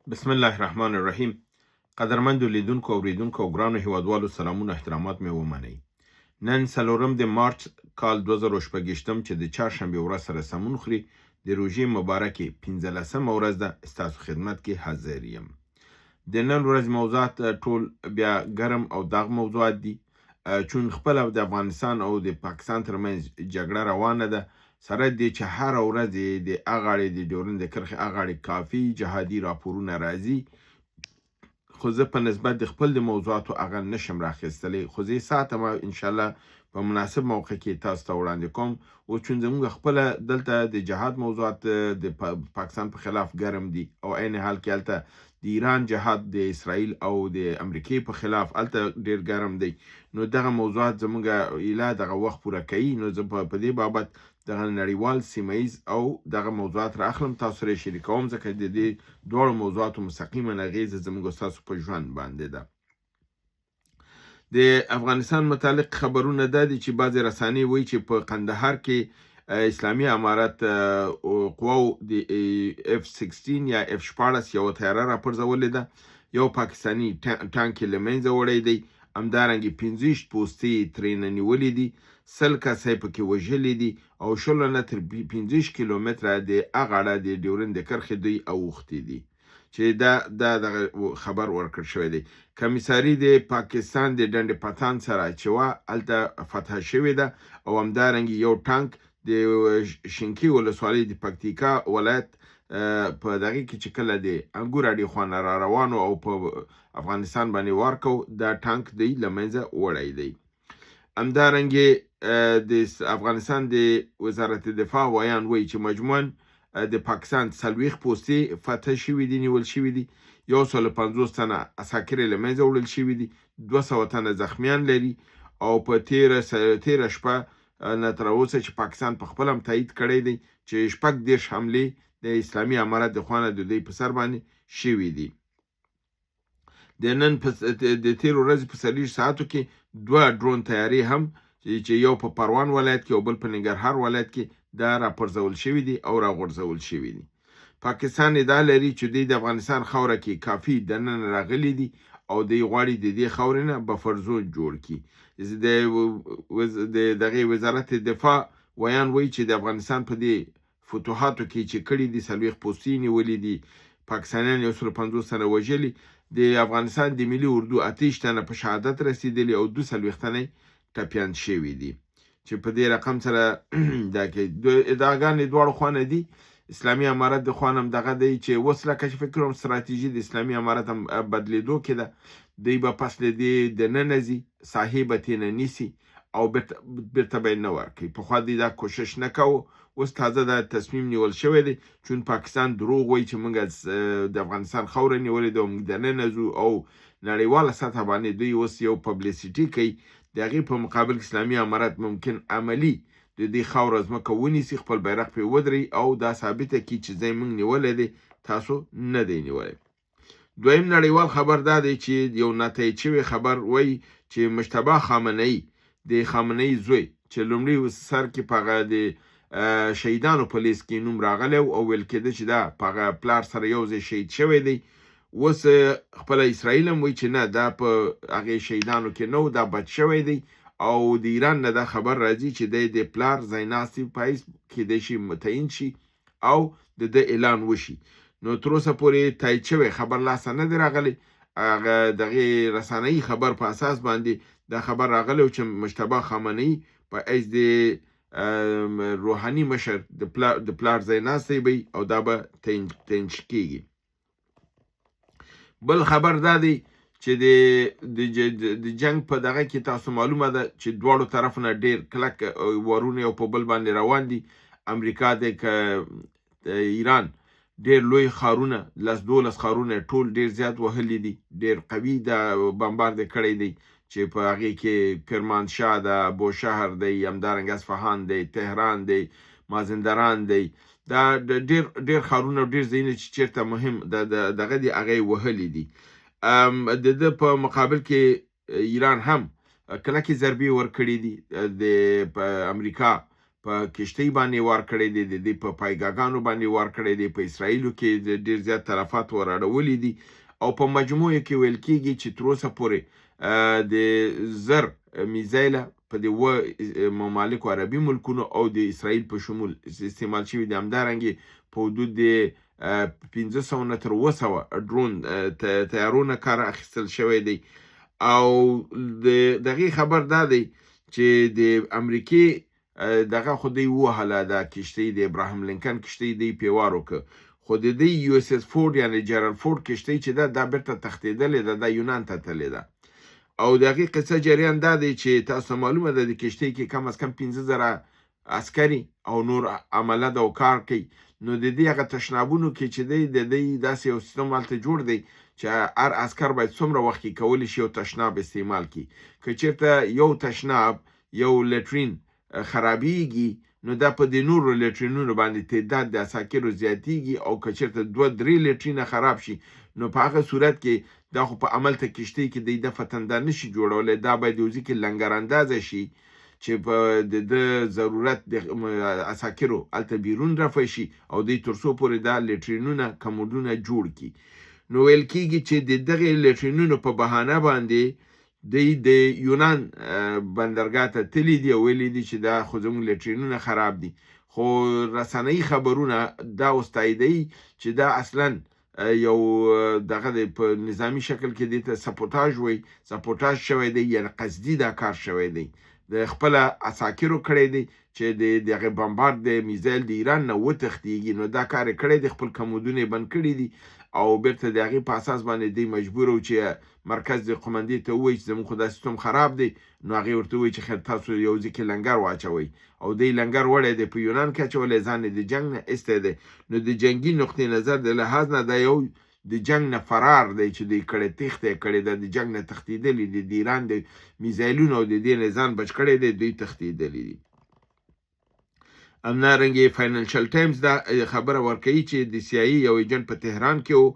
بسم الله الرحمن الرحیم. قدرمندو لیدونکو او اوریدونکو او ګرانو هیوادوالو سلامونه احترامات مې ومنئ. نن 4 د مارچ کال 2018 چې د چهارشنبې ورځ سره سمون خوري د روژې مبارکې 15مه ورځ ده. ستاسو خدمت کې حاضر یم. د نن ورځ موضوعات ټول بیا ګرم او داغ موضوعات دي، چون خپله د افغانستان او د پاکستان ترمنځ جګړه روانه ده، سره دې چې هر ورځ د هغه اړې د ډیورند د کرښې هغه اړې کافي جهادي راپورونه راځي، خو زه په نسبت د خپل د موضوعاتو هغه نشم راخیستلی، خو زه ساتم انشاءالله په مناسب موقع کې تاسو ته وړاندې کوم. اوس چون زموږ خپله دلته د جهاد موضوعات د پاکستان په خلاف ګرم دي، او عین حال کې هلته د ایران جهاد د اسرائیل او د امریکې په خلاف هلته ډیر ګرم دی. نو دغه موضوعات زموږ ایله دغه وخت پوره کوي، نو زه په دې بابت دغه نړیوال سیمه ییز او دغه موضوعات راخلم، تاسو سره شریکوم، ځکه د دې دواړو موضوعاتو مستقیما اغیزه زموږ ستاسو په ژوند باندې ده. د افغانستان متعلق خبرونه دا دي چې بعضې رسانې وایي چې په قندهار کې اسلامي امارت قواو د F-16 یا F-14 یو طیاره راپرځولې ده، یو پاکستاني ټانک یې له منځه وړی دی، همدارنګې 15 پوستې ترېنه نیولې دي، 100 کسه یې پکې وژلي دي، او 16 نه تر 15 کیلومتره د هغه اړه د ډیورند د کرښې دوی اوښتي دي، چې دا دغه خبر ورکړ شوی دی. کمیساري د پاکستان د ډنډ پتان سره چې وه هلته فتح شوې ده، او همدارنګې یو ټانک د شینکۍ ولسوالۍ د پکتیکا ولایت په دغې کې چې کله د انګور اډې خوا نه را روانو او په افغانستان باندې وار کو، دا ټانک دی له منځه وړی دی. همدارنګې د افغانستان د وزارت دفاع ویان وایي چې مجموعاً د پاکستان 40 پوستې فتح شوي دي، نیول شوي دي، 150 تنه عساکر یې له منځه وړل شوي دي، 200 تنه زخمیان لري، او په تیره شپه نه تر اوسه چې پاکستان په خپله هم تایید کړی دی چې 30 حملې د اسلامي امارت د خوا نه د دوی په سر باندې شوي دي. د نن د تیرو ورځې په 40 ساعتو کې 2 ډرون طیارې هم چې یو په پروان ولایت کې او بل په ننګرهار ولایت کې دا راپرځول شوي دي او راغورځول شوي دي. پاکستان ادعا لري چې دوی د افغانستان خاوره کې کافي دننه راغلي دي، او دوی غواړي د دې خاورې نه بفر زون جوړ کړي. د دغې وزارت دفاع ویان وایي چې د افغانستان په دې فتوحاتو کې چې کړي دي 40 پوستې نیولې دي، پاکستانیان 150 تنه وژلي، د افغانستان د ملي اردو 28 تنه په شهادت رسیدلي، او 42 تنه ټپیان شوي دي، چې په دې رقم سره دا کې ادعاګانې دواړو خوا نه دي. اسلامي امارت د خوا نه هم دغه دی چې اوس لکه چې فکر کوم ستراتیژي د اسلامي امارت هم بدلېدو کې ده، دوی به پس له دې دننه ځي، ساحې به ترېنه نیسي او بیرته به یې نه ورکوي. پخوا دوی دا کوشش نه کوو، اوس تازه دا تصمیم نیول شوی دی، چون پاکستان دروغ وایي چې موږ د افغانستان خاوره نیولې ده او موږ دننه ځو، او نړیواله سطح باندې دوی اوس یو پبلیسیټي کوي. د هغې په مقابل کې اسلامي امارت ممکن عملي د دې خاوره ځمکه ونیسي، خپل بیرغ پرې ودروي او دا ثابته کړي چې ځای موږ نیولی دی، تاسو نه دی نیولی. دویم نړیوال خبر دا دی چې یو ناتایید شوی خبر وایي چې مجتبی خامنه‌ای د خامنه‌ای زوی چې لومړي سر کې په هغه د شهیدانو په لیست کې نوم راغلی او ویل کېده چې دا په هغه پلار سره یو ځای شهید شوی دی، اوس خپله اسرائیل هم وایي چې نه، دا په هغې شهیدانو کې نه و، دا بچ شوی دی، او د ایران نه دا خبر راځي چې دی د پلار ځایناستي په حیث کېدای شي متعین شي او د ده اعلان وشي. نو تر اوسه پورې تایید شوی خبر لاسته نه دی راغلی، هغه دغې رسنیي خبر په اساس باندې دا خبر راغلی و چې مجتبی خامنه‌ای په حیث د روحاني مشر د پلار ځایناستی وي او دا به تعین کېږي. بل خبر دا دی چې د جنگ په دغه کې تاسو معلومه ده چې دواړو طرف نه ډیر کلک وارونه یو په بل باندې روان دي. امریکا د ایران ډیر لوی ښارونه 12 ښارونه ټول ډیر زیات وهلي دي، ډیر قوي د بمبارد کړی دی، چې په هغې کې کرمانشاه ده، بوشهر دی، همدارنګه اصفهان دی، تهران دی، مازندران دی، دا ډیر ښارونه او ډیر ځایونه چې چیرته مهم دغه دي هغه یې وهلي دي. د ده په مقابل کې ایران هم کلکې ضربې ورکړي دي د امریکا په کشتۍ باندې وار کړی دی، د دې په پایګاګانو باندې وار کړی دی، په اسرائیلو کې ډېر زیات تلفات وراړولي دي او په مجموع کې ویل کېږي چې تر اوسه پورې د 1000 میزایله په دې ممالکو عربي ملکونو او د اسرائیل په شمول استعمال شوي دي. همدارنګې په حدود د 500 نه تر 700 ډرون تیارونه کار اخیستل شوی دی او د دغې خبر دا دی چې د امریکې دغه خو دی ووهله دا کشتۍ د ابراهیم لینکن کشتۍ دی پیوار وکړه، خو د دې یو اس اس فورډ یعنی جرالد فورډ کشتۍ چې ده دا بیرته تښتېدلې ده، دا یونان ته تللې ده او د هغې قصه جریان دا دی چې تاسو معلومه ده د کشتۍ کې کم از کم 15,000 عسکري او نور عمله ده او کار کوي. نو د دې هغه تشنابونو کې چې دی د دې داسې یو سیستم هلته جوړ دی چې هر عسکر باید څومره وخت کې کولی شي یو تشناب استعمال کړي. که چېرته یو تشناب یو لټرین خرابیږي نو دا په د نورو لټرینونو باندې تعداد د عساکرو زیاتیږي او که چېرته 2-3 لټرینه خراب شي نو په هغه صورت کې دا خو په عمل ته کشتۍ کې د دفعه تنده نشي جوړولی، دا باید یو ځای کې لنګر اندازه شي چې په د ضرورت د عساکرو هلته بیرون رفع شي او دوی تر څو پورې دا لټرینونه کمودونه جوړ کړي. نو ویل کېږي چې د دغې لټرینونو په بهانه باندې دوی د یونان بندرګاه ته تللی دي او ویلي دي چې دا خو زموږ لټرینونه خراب دي، خو رسنۍ خبرونه دا اوس تاییدوي چې دا اصلا یو دغه د په نظامی شکل کې دې ته سپوټاژ وایي، سپوټاژ شوی دی یعنی قصدي دا کار شوی دی، د خپله عساکرو کړی دی چې د دغه بمبارد د میزایل د ایران نه وتښتېږي. نو دا کار یې کړی دی، خپل کمودونه یې بند کړي دي او بیرته د هغې په اساس باندې دی مجبور و چې مرکز د قومندې ته ووایي چې زموږ خو دا سیستم خراب دی. نو هغې ورته ووایي چې خیر تاسو یو ځای کې لنګر واچوئ او دی لنګر وړی دی په یونان کې اچولی، ځان یې د جنګ نه ایستی دی. نو د جنګي نقطې نظر د لحاظ نه دا یو د جنګ نه فرار دی چې دوی کړی، تېښته یې کړې ده، د جنګ نه تښتېدلي دي، د ایران د میزایلونو او د دې نه ځان بچ کړی دی، دوی تښتېدلي دي. همدارنګې فاینانشل ټایمز دا خبره ورکوي چې د CIA یو ایجنټ په تهران کې و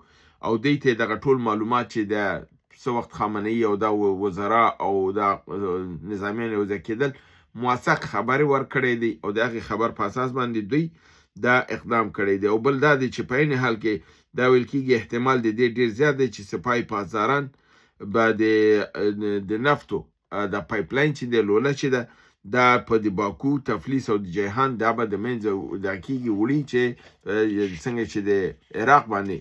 او دوی ته دغه ټول معلومات چې د څه وخت خامنه‌ای او دا وزرا او دا نظامیان یوځای کېدل موثق خبرې ورکړی دی او د هغې خبر په اساس باندې دوی دا اقدام کړی دی. او بل دا دی چې په عین حال کې دا ویل کېږي احتمال د دې ډېر زیات دی چې سپاه پاسداران به د نفتو د پایپ لاین چې دی لوله چې ده دا په د باکو، تفلیس او د جیهان دا به د منځه دا کېږي وړي چې څنګه چې د عراق باندې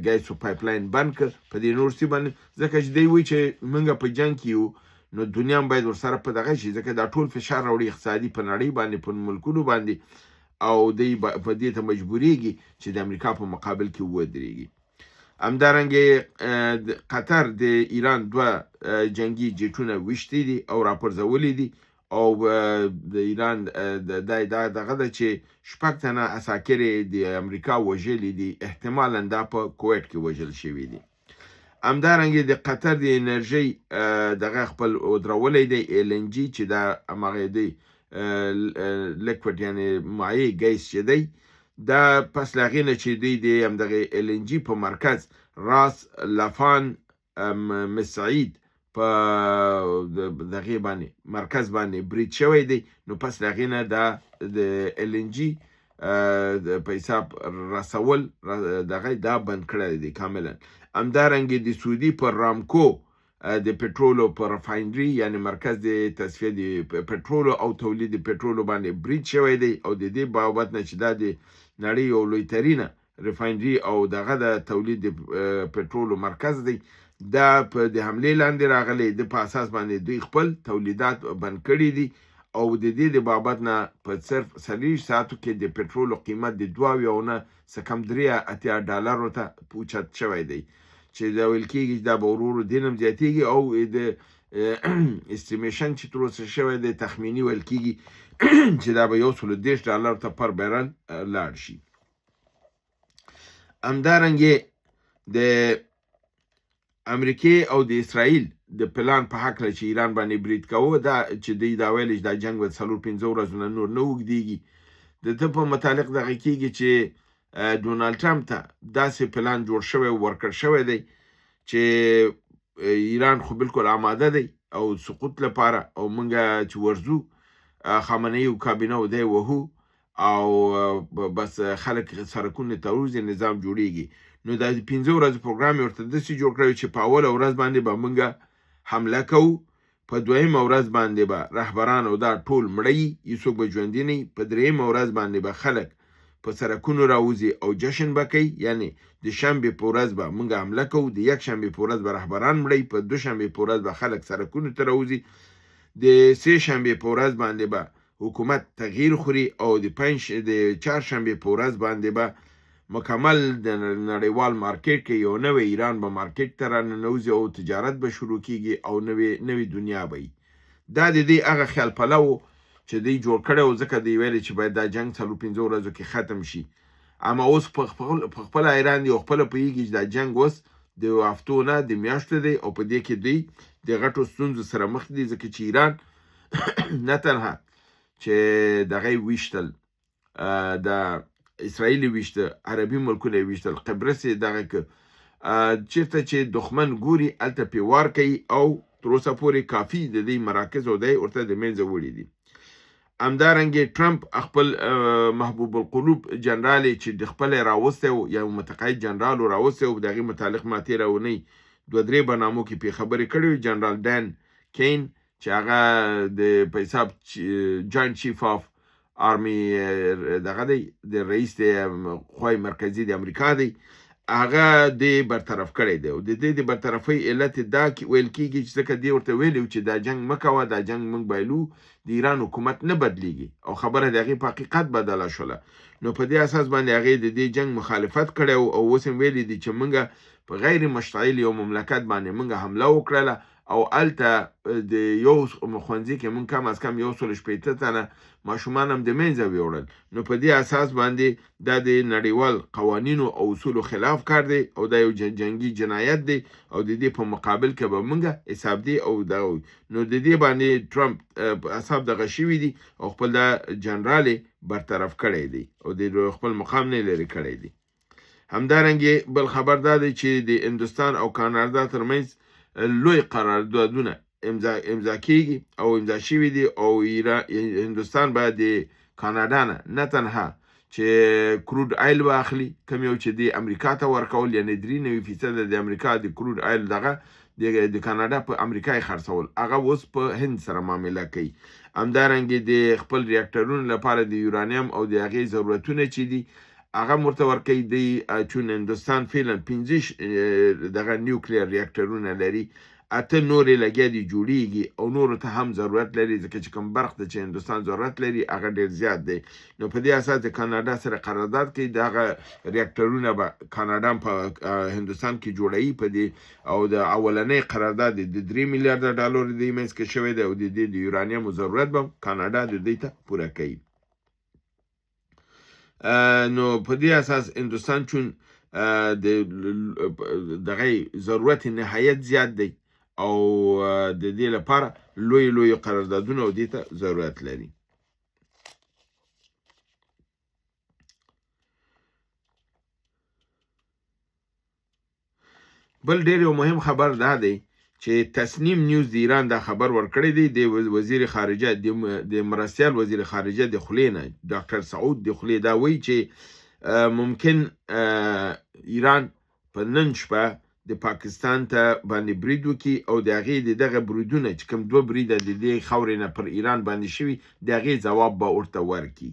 ګیسو پایپ لاین بند کړ په دې نور سي باندې، ځکه چې دی وایي چې موږ په جنګ کې یو نو دنیا هم باید ورسره په دغه شي، ځکه دا ټول فشار راوړي اقتصادي په نړۍ باندې په ملکونو باندې او دی په دې ته مجبوریږي چې د امریکا په مقابل کې ودرېږي. همدارنګې قطر د ایران 2 جنګي جیټونه ویشتي دي او راپرځولي دي او د ایران دغه ده چې 6 تنه عساکر د امریکا وژلي دي، احتمالا دا په کویت کې وژل شوي دي. همدارنګې د قطر د انرژۍ دغه خپل ودرولی دی LNG چې دا همغه دی لیکوډ یعنی مایع ګیس چې دی دا پس له هغې نه چې دوی د همدغې LNG په مرکز راس لافان مسعید په دغې باندې مرکز باندې برید شوی دی. نو پس له هغې نه دا د LNG په حساب رسول دغه دا بند کړی دی کاملا. همدارنګې د سعودي پر رامکو د پټرولو په رفاینري یعنی مرکز د تصفیه د پټرولو او تولید پټرولو باندې برید شوی دی او د دې بابت نه چې دا د نړۍ یو لویترینه رفاینري او دغه د تولید پټرولو مرکز دی، دا په د حملې لاندې راغلی، د په اساس باندې دوی خپل تولیدات بند کړي دي او د دې د بابت نه په صرف 40 ساعتو کې د پټرولو قیمت د 2 نه څه کم 3 ډالرو ته اوچت شوی دی چې دا ویل کېږي دا به ورو ورو دې نه هم زیاتېږي او د استیمیشن چې تر اوسه شوی دی تخمیني ویل کېږي چې دا به $130 ته پر بیرل لاړ شي. همدارنګې د امریکې او د اسرائیل د پلان په هکله چې ایران باندې برید کوه دا چې دوی دا ویلي چې دا جنګ به 4-5 ورځو نه نور نه اوږدېږي. د ده په متعلق دغه کېږي چې ډونالډ ټرمپ ته داسې پلان جوړ شوی ورکړ شوی دی چې ایران خو بالکل آماده دی او سقوط لپاره او موږ چې ورځو خامنه ای او کابینه او دی وهو او بس خلک سرکونه ته وځي نظام جوړیږي. نو د 15 ورځې پروګرام یې ورته داسې جوړ کړی چې په اوله ورځ باندې به موږ حمله کوو، په دویمه ورځ باندې به رهبران او دا ټول مړی هیڅوک به ژوندي نه وي، په دریمه ورځ باندې به خلک په سرکونو راوځي او جشن به کوي. یعنې د شنبې په ورځ به موږ حمله کوو، د یک شنبې په ورځ به رهبران مړی، په دوشنبې په ورځ به خلک سرکونو ته راوځي، د سه شنبې په ورځ باندې به حکومت تغییر خوري او د چهارشنبې په ورځ باندې به مکمل د نړیوال مارکیټ کې یو نوی ایران به مارکیټ ته راننوځي او تجارت به شروع کیږي او نوی دنیا به وي. دا د دې هغه خیال پلو چې دوی جوړ کړی و، ځکه دوی ویلې چې باید دا جنګ 15 ورځو کې ختم شي. اما اوس په خپله حیران دي او خپله پوهېږي چې دا جنګ اوس د هفتو نه د میاشتو دی او په دې کې دوی د غټو ستونزو سره مخ دي، ځکه چې ایران نه تنها چې دغه ویشتل د اسرائیل ویشته، عربي ملکونه ویشتل، قبرس دغه چیرته چې دښمن ګوري هلته پې وار کوي او تر اوسه پورې کافي د دې مراکز او دی ورته د منځه وړي دي. همدارنګې ټرمپ خپل محبوب القلوب جنرال چې د خپل راوستی و، یا متقاعد جنرال راوستی و، د هغې متعلق ما تېره اونۍ 2-3 برنامو کې پې خبرې کړې وې. جنرال ډان کین چې هغه د په حساب جاینټ چیف آف آرمی دغه دی، د رئیس د خوای مرکزي د امریکا دی، هغه دې برطرف کړی دی او د دې د برطرفۍ علت دا ویل کېږي چې ځکه دې ورته ویلي چې دا جنګ مه کوه، دا جنګ موږ بایلو، د ایران حکومت نه بدلیږي او خبره د هغې په حقیقت بدله شوله. نو په دې اساس باندې هغې د دې جنګ مخالفت کړی او اوس هم ویلي دي چې موږ په غیر مشتعل یو مملکت باندې موږ حمله وکړله او هلته د یو ښوونځي کې موږ کم از کم 160 تنه ماشومان هم د منځه ویوړل. نو په دې اساس باندې دا د نړیوال قوانینو او اصولو خلاف کار دی او دا یو جنګي جنایت دی او د دې په مقابل کې به موږ حساب دی او دا نو د دې باندې ټرمپ اصحاب دغه شوي دي او خپل دا جنرال برطرف کړی دی او د خپل مقام نه لرې کړی دی. همدارنګې بل خبر دا دی چې د هندوستان او کاناډا ترمنځ لوی قراردادونه امضا کیږي او امضا شوي دي او هندوستان باید د کاناډا نه تنها چې کروډ آیل واخلي، کوم یو چې د امریکا ته ورکول، یعنې 93% د امریکا د کروډ آیل دغه د کاناډا په امریکا یې خرڅول، هغه اوس په هند سره معامله کوي. همدارنګې د خپل ریاکټرونو لپاره د یورانیم او د هغې ضرورتونه چې دي هغه ورته ورکوي دی، چون هندوستان فعلا 15 دغه نیوکلیر ریاکټرونه لري، 8 نورې لګیا دي جوړیږي او نورو ته هم ضرورت لري، ځکه چې کوم برخ ته چې هندوستان ضرورت لري هغه ډېر زیات دی. نو په دې اساس د کاناډا سره قرارداد کوي، دغه ریاکټرونه به کاناډا په هندوستان کې جوړوي په دې او د اولنۍ قرارداد د 3 میلیارډ ډالر د منځ کې شوی دی او د دې د یورانیم ضرورت به کاناډا د دې ته پوره کوي. نو په دې اساس هندوستان چون دغه ضرورت نهایت زیات دی او د دې لپاره لوی قراردادونه او دې ته ضرورت لري. بل ډېر یو مهم خبر دا دی چې تصنیم نیوز د ایران دا خبر ورکړی دی، د وزیر خارجه د مرستیال وزیر خارجه د خولې نه ډاکټر سعود د خولې دا وایي چې ممکن ایران په نن شپه د پاکستان ته باندې برید وکړي او د هغې دغه بریدونه چې کوم 2 بریده د دې خاورې نه پر ایران باندې شوي د هغې ځواب به ورته ورکړي.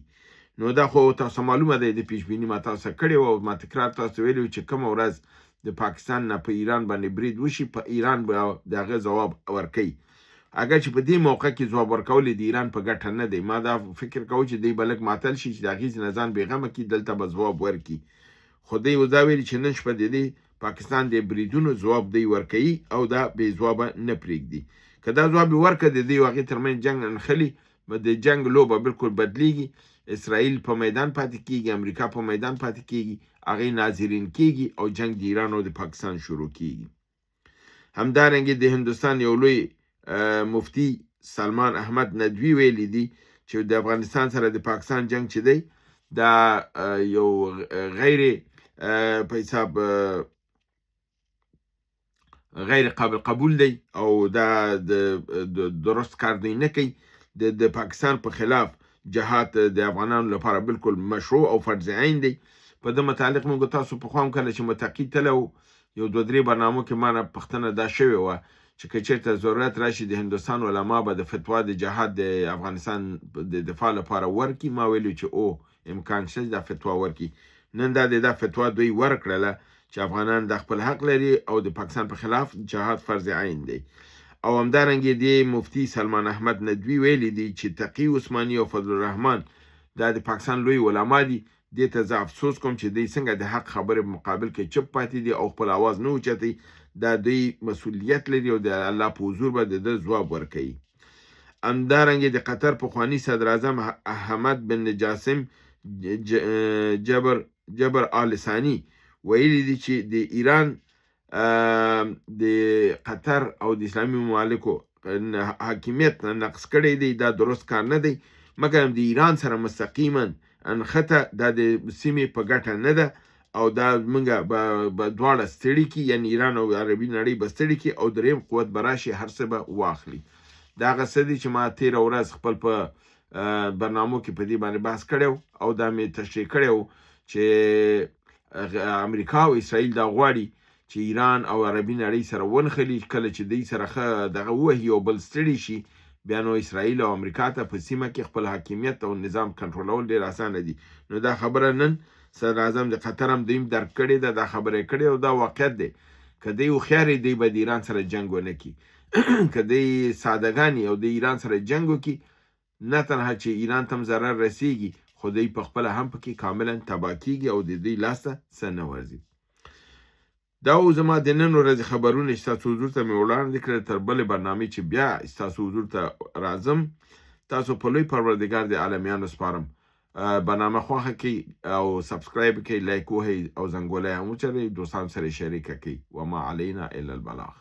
نو دا خو تاسو معلومه دی، د پیشبیني ما تاسو کړې وه او ما تکرار تاسو ویلي و چې کومه ورځ د پاکستان نه په ایران باندې برید وشي، په ایران به د هغه ځواب ورکوي. اگر چې په دې موقع کې ځواب ورکول د ایران په ګټه نه دی، ما دا فکر کوم چې دی به لږ معطل شي چې د هغې نه ځان بېغمه کړي، دلته به ځواب ورکړي. خو دی اوس دا ویلي چې نن شپه د دې پاکستان د بریدونو ځواب دی ورکوي او دا بې ځوابه نه پرېږدي. که دا ځواب یې ورکړه د دې او هغې ترمنځ جنګ انخلي، د جنګ لوبه بالکل بدلیږي، اسرائیل په میدان پاتې کیږي، امریکا په میدان پاتې کیږي، هغې ناظرین کیږي او جنګ د ایران او د پاکستان شروع کیږي. همدارنګې د هندوستان یو لوی مفتی سلمان احمد ندوی ویلی دی چې د افغانستان سره د پاکستان جنگ چې دی دا یو غیر په حساب غیر قابل قبول دی او دا د درست کار دی نه کوي. د پاکستان په خلاف جهاد د افغانانو لپاره بالکل مشروع او فرض عین دی. په دې متعلق موږ تاسو په خوام کله چې متقی تلو یو 2-3 برنامو کې ما نه پښتنه دا شوې وه چې که چېرته ضرورت راشي د هندوستان علما به د فتوا د جهاد د افغانستان د دفاع لپاره ورکړي. ما ویلي چې او امکان شته دا فتوا ورکړي. نن دا فتوا دوی ورکړله چې افغانان د خپل حق لري او د پاکستان په خلاف جهاد فرض عین دی. او همدارنګه د مفتی سلمان احمد ندوی ویلي دی چې تقی عثماني او فضل الرحمن دا د پاکستان لوی علما دي. دې ته زه افسوس کوم چې دوی څنګه د حق خبرې په مقابل کې چپ پاتې دي او خپل اواز نه اوچتوي. دا دوی مسؤلیت لري او د الله په حضور به د ده ځواب ورکوي. همدارنګه د قطر پخواني صدر اعظم احمد بن جاسم جبر آل ثاني ویلي دي چې د ایران د قطر او د اسلامي ممالکو حاکمیت نقص کړی دی. دا درست کار نه دی مګر د ایران سره مستقیما انخته دا د سیمې په ګټه نه ده او دا موږ به دواړه ستړي کړي، یعنې ایران او عربي نړۍ به ستړي کړي او دریم قوت به راشي هر څه به واخلي. دا هغه څه دي چې ما تېره ورځ خپل په برنامو کې په دې باندې بحث کړی او دا مې تشریح کړی چې امریکا او اسرائیل دا غواړي چې ایران او عربي نړۍ سره ونښلي. کله چې دوی سره ښه دغه ووهي او بل ستړي شي بیا نو اسرائیل او امریکا ته په سیمه کې خپل حاکمیت او نظام کنټرولول ډېر اسانه دي. نو دا خبره نن صدر اعظم د قطر هم دوی درک کړې ده، دا خبره یې کړې او دا واقعیت دی. که دوی هوښیار دی به د ایران سره جنګ ونه کړي. که دوی سادهګان او د ایران سره جنګ وکړي نه تنها چې ایران ته هم ضرر رسیږي خو دوی پخپله هم پکې کاملا تباه کیږي او د دوی لاس ته څه نه ورځي. دا و زما د نن ورځې خبرونه چې ستاسو حضور ته مې وړاندې کړل. تر بلې برنامې چې بیا ستاسو حضور ته راځم تاسو په لوی پروردګار د عالمیانو سپارم. برنامه خوښه کړئ او سبسکرایب کړئ، لایک وهئ او زنګوله هم وچلئ، دوستانو سره یې شریکه کړئ. وما علینا الا البلاغ.